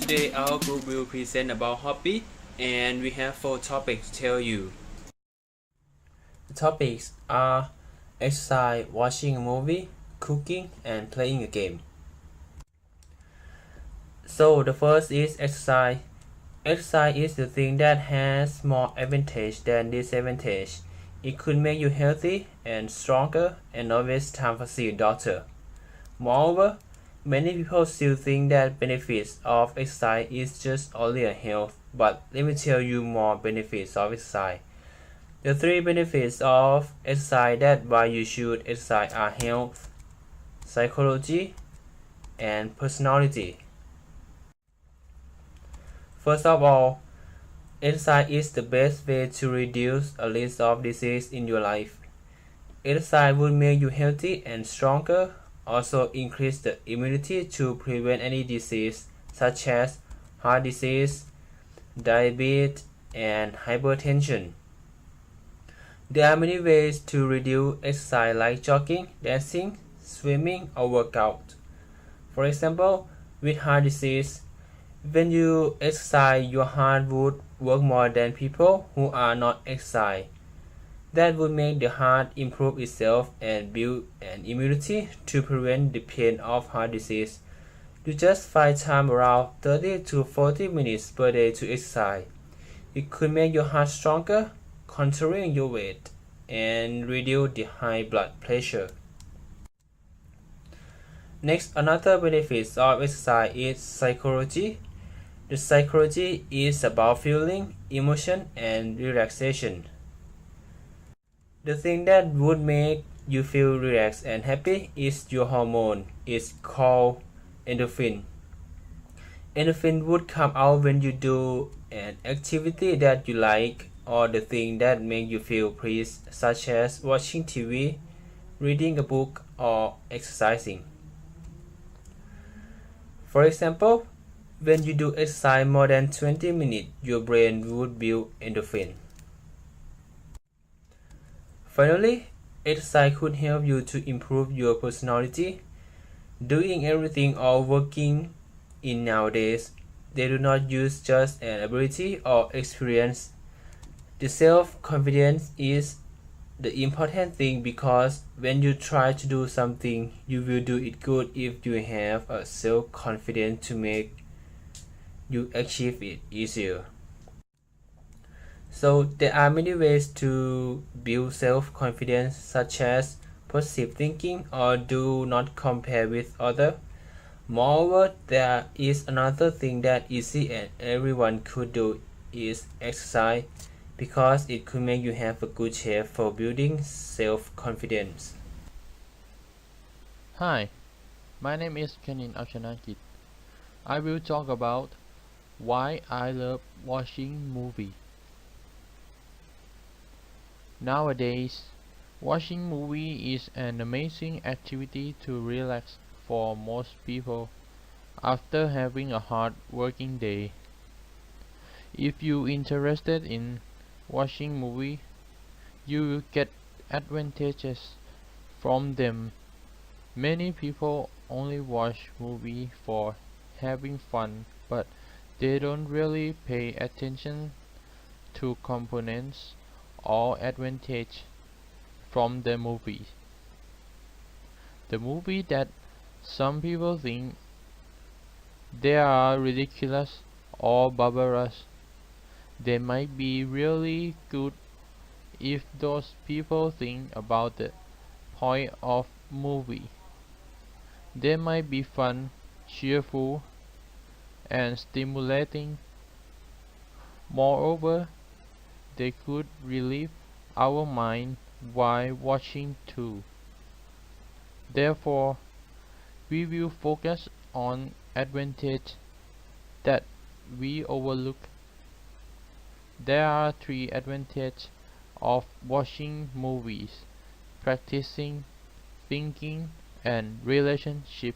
Today our group will present about hobby and we have 4 topics to tell you. The topics are exercise, watching a movie, cooking, and playing a game. So the first is exercise. Exercise is the thing that has more advantage than disadvantage. It could make you healthy and stronger and not waste time for see a doctor. Moreover, many people still think that benefits of exercise is just only a health, but let me tell you more benefits of exercise. The 3 benefits of exercise that why you should exercise are health, psychology, and personality. First of all, exercise is the best way to reduce a list of diseases in your life. Exercise would make you healthy and stronger, also increase the immunity to prevent any disease such as heart disease, diabetes, and hypertension. There are many ways to reduce exercise like jogging, dancing, swimming, or workout. For example, with heart disease, when you exercise, your heart would work more than people who are not exercise. That would make the heart improve itself and build an immunity to prevent the pain of heart disease. You just find time around 30 to 40 minutes per day to exercise. It could make your heart stronger, controlling your weight, and reduce the high blood pressure. Next, another benefit of exercise is psychology. The psychology is about feeling, emotion, and relaxation. The thing that would make you feel relaxed and happy is your hormone. It's called endorphin. Endorphin would come out when you do an activity that you like or the thing that make you feel pleased, such as watching TV, reading a book, or exercising. For example, when you do exercise more than 20 minutes, your brain would build endorphin. Finally, exercise could help you to improve your personality. Doing everything or working in nowadays, they do not use just an ability or experience. The self-confidence is the important thing because when you try to do something, you will do it good if you have a self-confidence to make you achieve it easier. So there are many ways to build self-confidence such as positive thinking or do not compare with others. Moreover, there is another thing that easy and everyone could do is exercise because it could make you have a good shape for building self-confidence. Hi, my name is Kenin Achanakit. I will talk about why I love watching movies. Nowadays, watching movie is an amazing activity to relax for most people after having a hard working day. If you interested in watching movie, you will get advantages from them. Many people only watch movie for having fun, but they don't really pay attention to components or advantage from the movie. The movie that some people think they are ridiculous or barbarous, they might be really good if those people think about the point of movie. They might be fun, cheerful, and stimulating. Moreover, they could relieve our mind while watching too. Therefore, we will focus on advantage that we overlook. There are 3 advantages of watching movies: practicing, thinking, and relationship.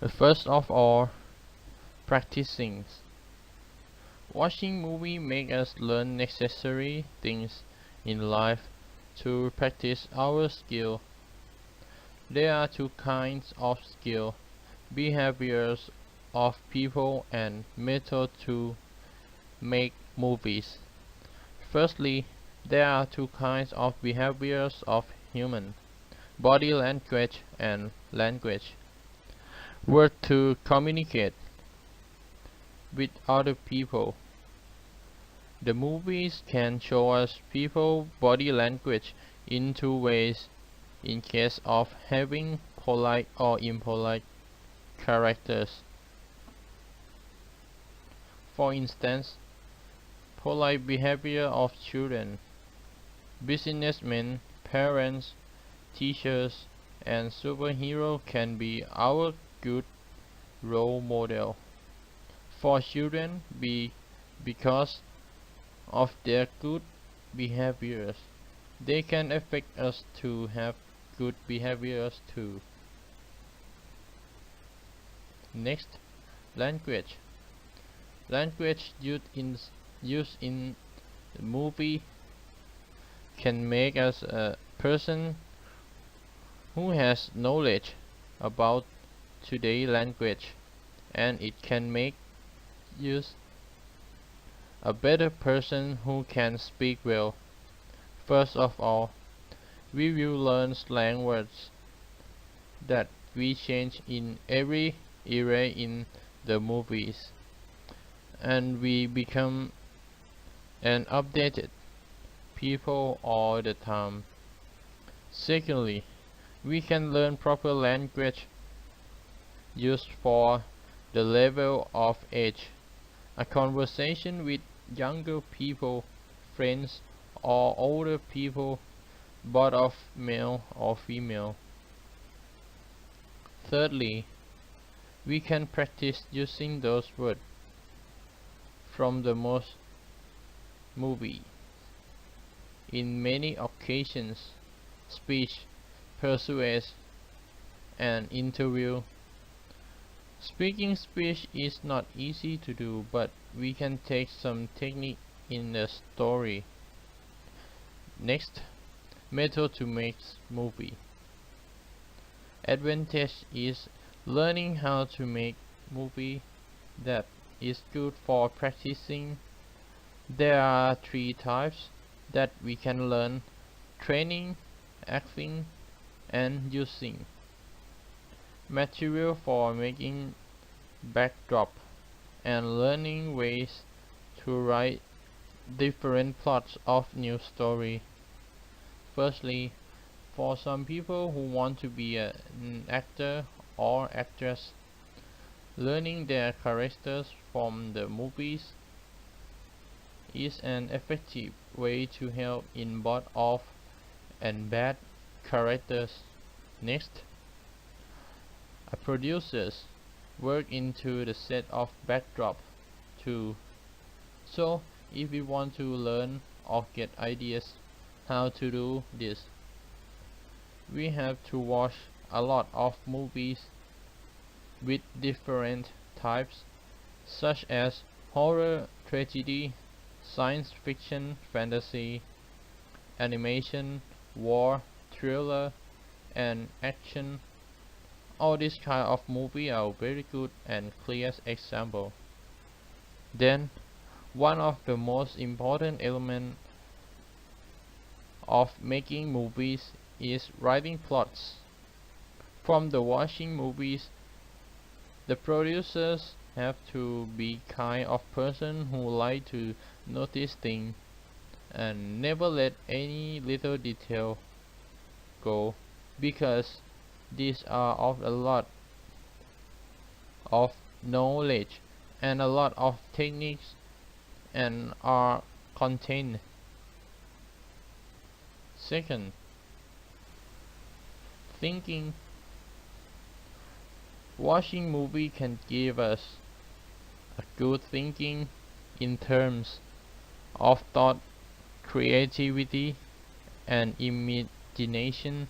First of all, practicing. Watching movie make us learn necessary things in life to practice our skill. There are 2 kinds of skill: behaviors of people and method to make movies. Firstly, there are two kinds of behaviors of human: body language and language. Word to communicate with other people. The movies can show us people body language in two ways in case of having polite or impolite characters. For instance, polite behavior of children, businessmen, parents, teachers, and superheroes can be our good role model for children because of their good behaviors. They can affect us to have good behaviors too. Next, language. Language used in the movie can make us a person who has knowledge about today's language, and it can make us a better person who can speak well. First of all, we will learn slang words that we change in every era in the movies, and we become an updated people all the time. Secondly, we can learn proper language used for the level of age. A conversation with younger people, friends, or older people, both of male or female. Thirdly, we can practice using those words from the most movie. In many occasions, speech, persuade, and interview. Speaking speech is not easy to do, but we can take some technique in the story. Next, method to make movie. Advantage is learning how to make movie that is good for practicing. There are three types that we can learn: training, acting, and using. Material for making backdrop and learning ways to write different plots of new story. Firstly, for some people who want to be an actor or actress, learning their characters from the movies is an effective way to help in both of and bad characters. Next, producers work into the set of backdrop too. So if we want to learn or get ideas how to do this, we have to watch a lot of movies with different types, such as horror, tragedy, science fiction, fantasy, animation, war, thriller, and action. All these kind of movie are very good and clear example. Then, one of the most important elements of making movies is writing plots. From the watching movies, the producers have to be kind of person who like to notice things and never let any little detail go, because these are of a lot of knowledge and a lot of techniques and are contained. Second, thinking. Watching movie can give us a good thinking in terms of thought, creativity, and imagination.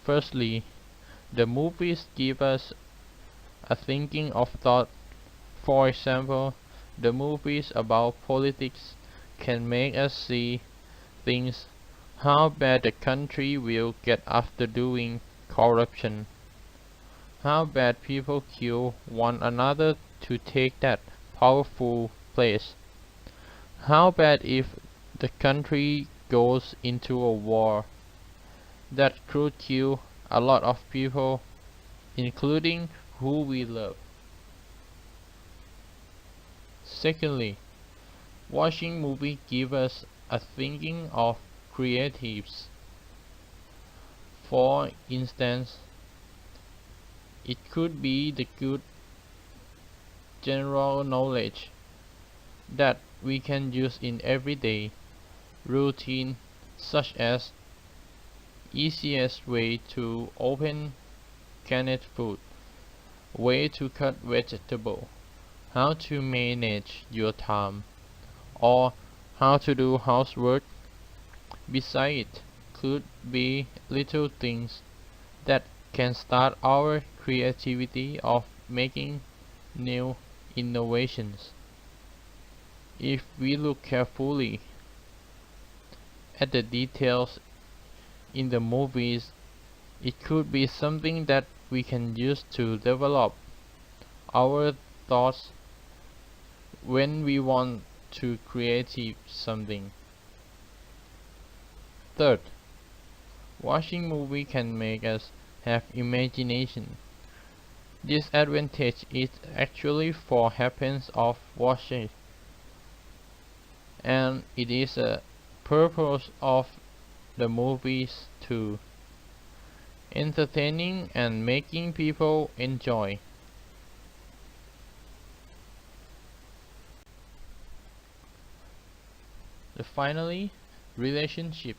Firstly, the movies give us a thinking of thought. For example, the movies about politics can make us see things how bad the country will get after doing corruption, how bad people kill one another to take that powerful place. How bad if the country goes into a war that could kill a lot of people, including who we love. Secondly, watching movie gives us a thinking of creatives. For instance, it could be the good general knowledge that we can use in everyday routine, such as easiest way to open canned food, way to cut vegetable, how to manage your time, or how to do housework. Besides, it could be little things that can start our creativity of making new innovations. If we look carefully at the details in the movies, it could be something that we can use to develop our thoughts when we want to create something. Third, watching movie can make us have imagination. This advantage is actually for happens of watching, and it is a purpose of the movies too, entertaining and making people enjoy. Finally, relationship.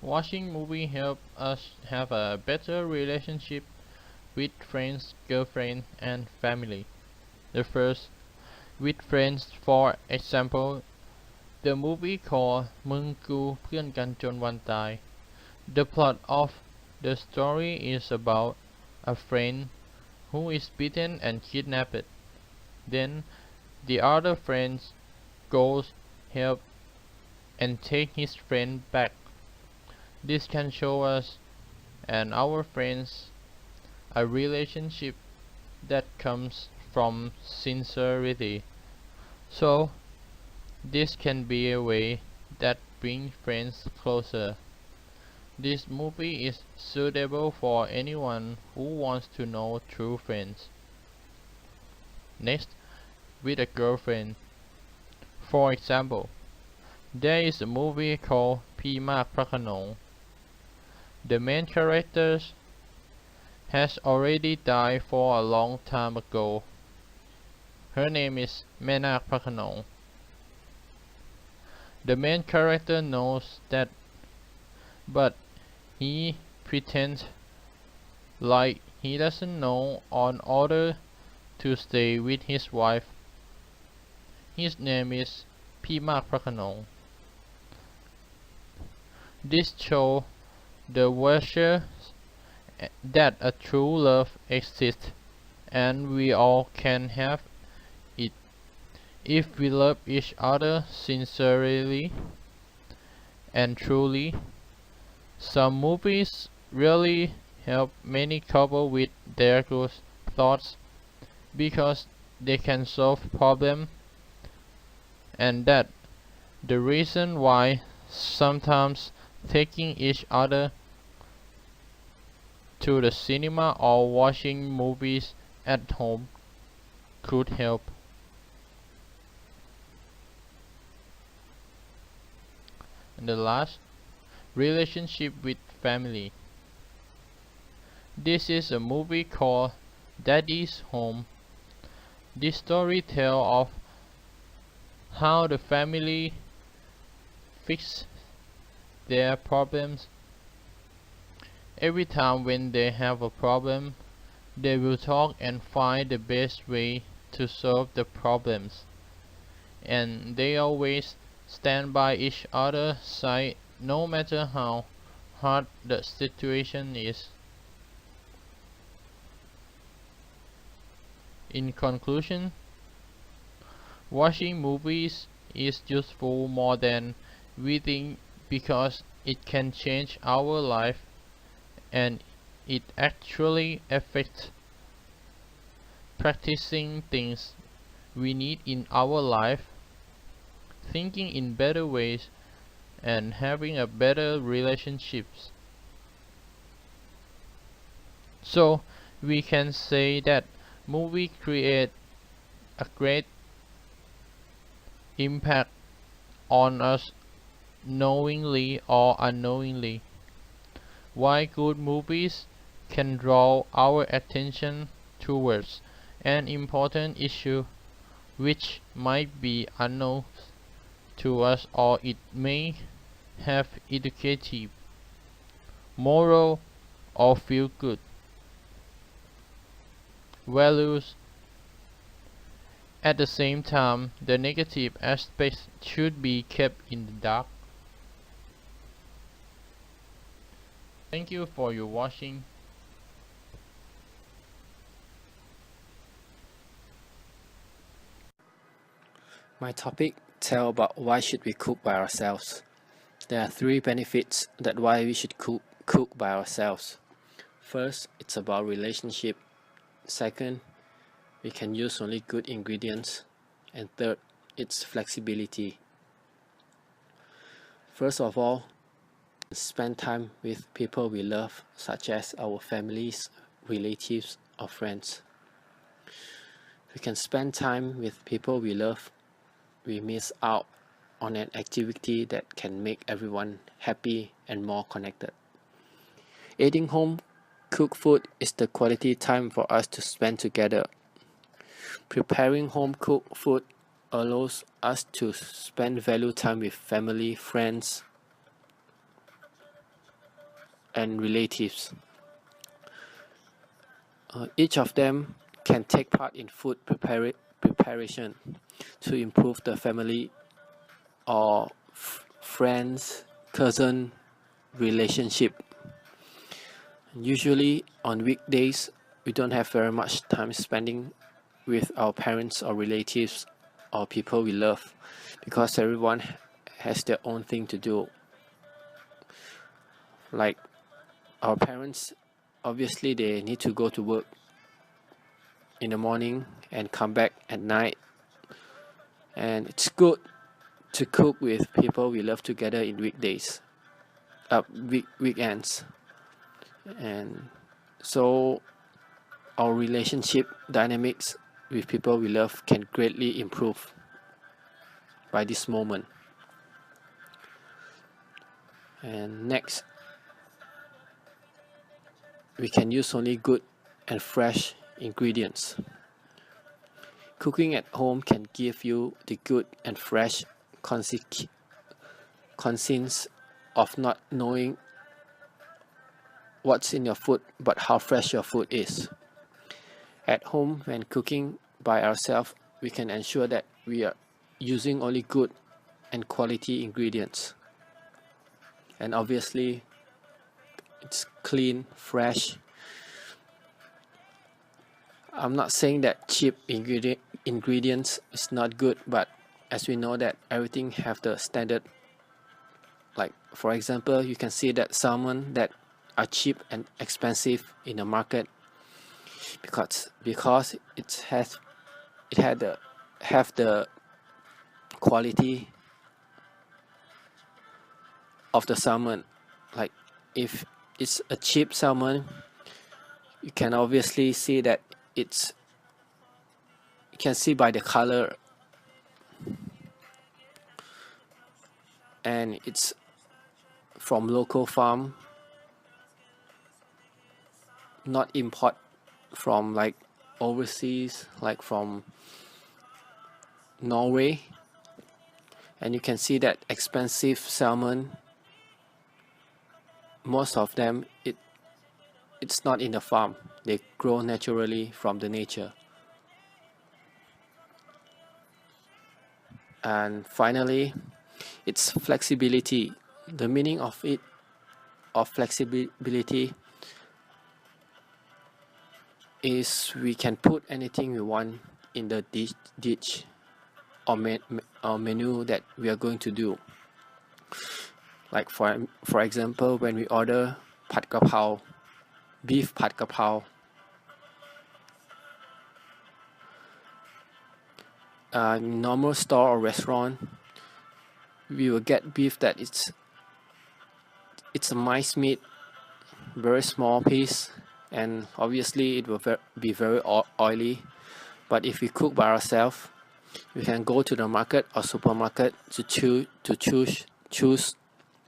Watching movie help us have a better relationship with friends, girlfriend, and family. The first, with friends, for example, the movie called มึงกูเพื่อนกันจนวันตาย. The plot of the story is about a friend who is beaten and kidnapped. Then the other friends goes help and take his friend back. This can show us and our friends a relationship that comes from sincerity. So this can be a way that brings friends closer. This movie is suitable for anyone who wants to know true friends. Next, with a girlfriend. For example, there is a movie called พี่มากพระโขนง. The main character has already died for a long time ago. Her name is แม่นาคพระโขนง. The main character knows that, but he pretends like he doesn't know in order to stay with his wife. His name is พี่มากพระโขนง. This shows the virtue that a true love exists, and we all can have it if we love each other sincerely and truly. Some movies really help many couples with their good thoughts because they can solve problems, and that the reason why sometimes taking each other to the cinema or watching movies at home could help. And the last, relationship with family. This is a movie called Daddy's Home. This story tells of how the family fix their problems. Every time when they have a problem, they will talk and find the best way to solve the problems. And they always stand by each other's side no matter how hard the situation is. In conclusion, watching movies is useful more than we think because it can change our life, and it actually affects practicing things we need in our life, thinking in better ways, and having a better relationships. So we can say that movie create a great impact on us knowingly or unknowingly. Why good movies can draw our attention towards an important issue which might be unknown to us, or it may have educative, moral, or feel good values. At the same time, the negative aspects should be kept in the dark. Thank you for your watching. My topic tell about why should we cook by ourselves. There are three benefits that why we should cook by ourselves. First, it's about relationship. Second, we can use only good ingredients. And third, it's flexibility. First of all, spend time with people we love, such as our families, relatives, or friends. We can spend time with people we love. We miss out on an activity that can make everyone happy and more connected. Eating home cooked food is the quality time for us to spend together. Preparing home cooked food allows us to spend value time with family, friends, and relatives. Each of them can take part in food preparation to improve the family or friends, cousin relationship. Usually on weekdays, we don't have very much time spending with our parents or relatives or people we love because everyone has their own thing to do. Like our parents, obviously they need to go to work in the morning and come back at night, and it's good to cook with people we love together in weekdays, weekends, and so our relationship dynamics with people we love can greatly improve by this moment. And next, we can use only good and fresh ingredients. Cooking at home can give you the good and fresh conscience of not knowing what's in your food but how fresh your food is. At home, when cooking by ourselves, we can ensure that we are using only good and quality ingredients. And obviously, it's clean, fresh. I'm not saying that cheap ingredients is not good, but as we know that everything have the standard. Like for example, you can see that salmon that are cheap and expensive in the market because it have the quality of the salmon. Like if it's a cheap salmon, you can obviously see that you can see by the color, and it's from local farm, not import from like overseas, like from Norway. And you can see that expensive salmon, most of them it's not in the farm, they grow naturally from the nature. And finally, it's flexibility. The meaning of flexibility is we can put anything we want in the dish or menu that we are going to do. Like for example, when we order pad kapao, beef ผัดกะเพรา normal store or restaurant we will get beef that it's a minced meat, very small piece, and obviously it will be very oily. But if we cook by ourselves, we can go to the market or supermarket to choose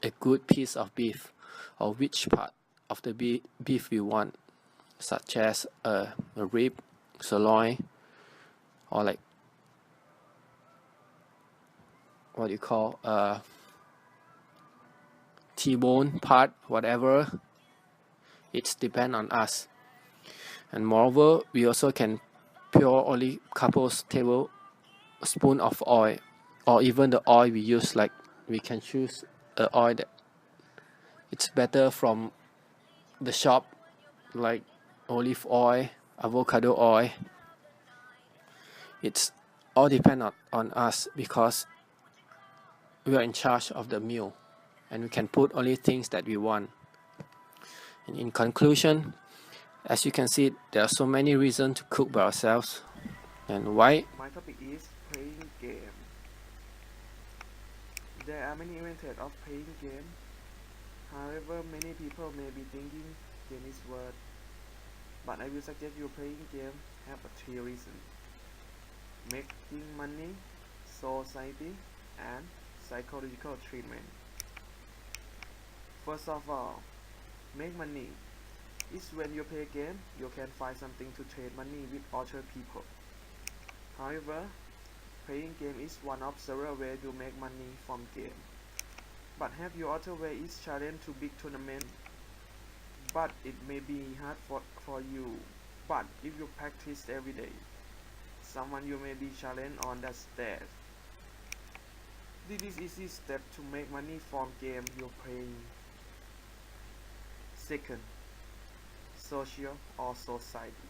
a good piece of beef or which part of the beef we want, such as a rib, sirloin, or like what you call T-bone part, whatever. It's depend on us. And moreover, we also can pour only couple tablespoon of oil, or even the oil we use, like we can choose a oil that it's better from the shop, like olive oil, avocado oil. It's all depend on us because we are in charge of the meal, and we can put only things that we want. And in conclusion, as you can see, there are so many reasons to cook by ourselves. And why? My topic is playing game. There are many methods of playing game. However, many people may be thinking game is word. But I will suggest you playing game have a 3 reasons: making money, society, and psychological treatment. First of all, make money. Is when you play game, you can find something to trade money with other people. However, playing game is one of several ways to make money from game. But have your other way is challenge to big tournament. But it may be hard for you. But if you practice every day, someone you may be challenged on that stage. This is easy step to make money from game you play. Second, social or society.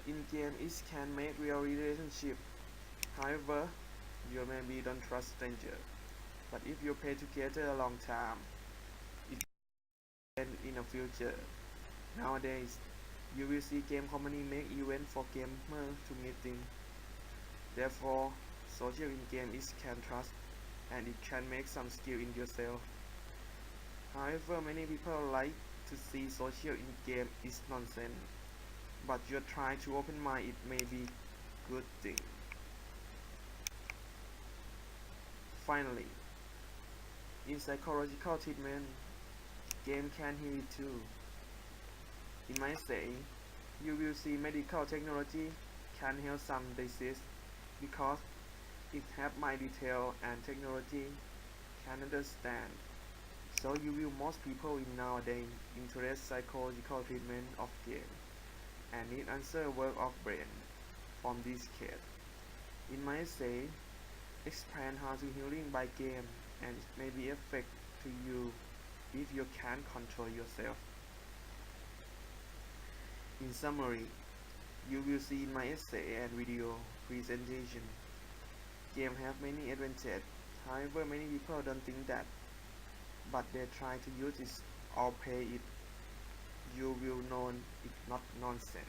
In game it can make real relationship. However, you maybe don't trust stranger. But if you play together a long time, it can in the future. Nowadays, you will see game company make event for gamer to meeting. Therefore, social in game is can trust, and it can make some skill in yourself. However, many people like to see social in game is nonsense, but you try to open mind, it may be good thing. Finally, in psychological treatment, game can heal you too. In my say, you will see medical technology can heal some disease because it have my detail and technology can understand. So you will most people in nowadays interest psychological treatment of game and need answer work of brain from this case. In my say, explain how to healing by game and it may be effect to you if you can control yourself. In summary, you will see in my essay and video presentation, game have many advantages. However, many people don't think that, but they try to use it or pay it. You will know it's not nonsense.